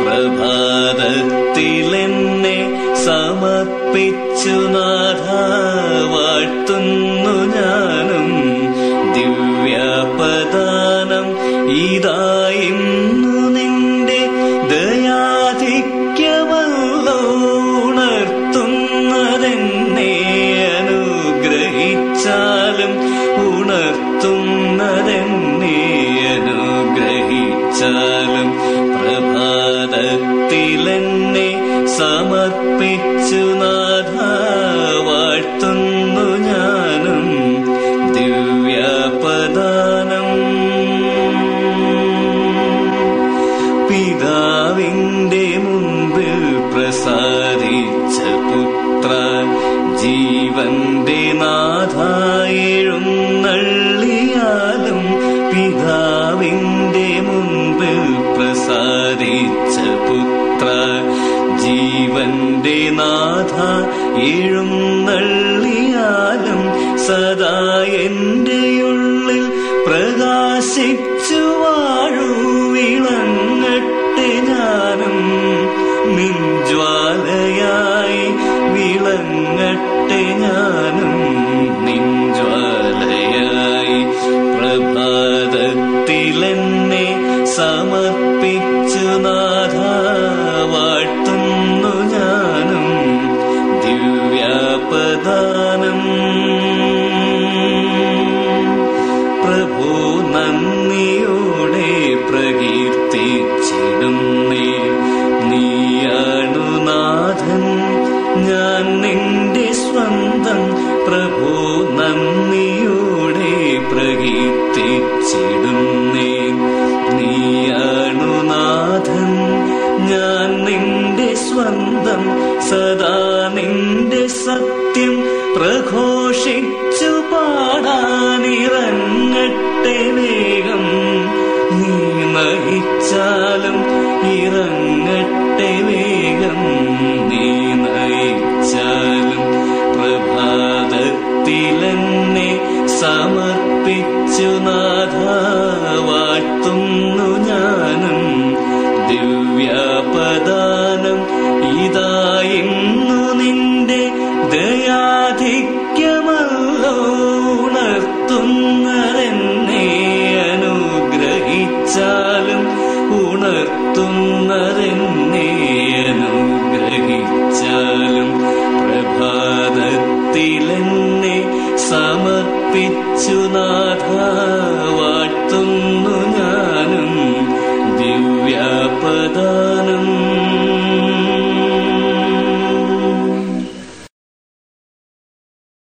പ്രഭാതത്തിലെന്നെ സമർപ്പിച്ചു നാഥ വാഴ്ത്തുന്നു ഞാനും. ദിവ്യപദാനം ഇതായിന്നു നിന്റെ ദയാധിക്യമല്ലോ ഉണർത്തുന്നതെന്നെ അനുഗ്രഹിച്ചാലും ഉണർത്തുന്നതെന്നെ അനുഗ്രഹിച്ചാലും പ്രഭാതത്തിലെന്നെ സമർപ്പിച്ചു നാഥ വാഴ്ത്തുന്നു ഞാനും. ദിവ്യപദാനം പിതാവിന്റെ മുൻപിൽ പ്രസാദിച്ച പുത്ര ജീവന്റെ നാഥ എഴുന്നള്ളിയാലും പിതാവിന്റെ മുൻപിൽ പ്രസാദിച്ച പുത്ര ജീവന്റെ നാഥ എഴുന്നള്ളിയാലും സദാ എന്റെ ഉള്ളിൽ പ്രകാശിച്ചു വാഴൂ വിളങ്ങട്ടെ ഞാനും. നിൻജ്വാലയായി വിളങ്ങട്ടെ ഞാനും നിൻജ്വാലയായി. പ്രഭാതത്തിലെന്നെ സമർപ്പിച്ചു നാഥ വാഴ്ത്തുന്നു ഞാനും. ദിവ്യപദാനം പ്രഭു നന്ദിയോടെ പ്രകീർത്തിച്ചിടുന്നേ. നീയാണു നാഥൻ ഞാൻ നിന്റെ സ്വന്തം. പ്രഭു നന്ദിയോടെ പ്രകീർത്തിച്ചിടുന്നേ. നീയാണു നാഥൻ ഞാൻ നിന്റെ സ്വന്തം. സദാ നിന്റെ സത്യം പ്രഘോഷിച്ചു പാടാനിറങ്ങട്ടെ വേഗം. നീ നയിച്ചാലും ഇറങ്ങട്ടെ വേഗം. നീ നയിച്ചാലും പ്രഭാതത്തിലെന്നെ സമർപ്പിച്ചു നാഥ വാഴ്ത്തുന്നു ഞാനും. ദിവ്യപദാനം ഇതായിന്നു നിന്റെ ദയാധിക്യമല്ലോ ഉണർത്തുന്നതെന്നെ അനുഗ്രഹിച്ചാലും ഉണർത്തുന്നതെന്നെ അനുഗ്രഹിച്ചാലും. പ്രഭാതത്തിലെന്നെ സമർപ്പിച്ചു നാഥ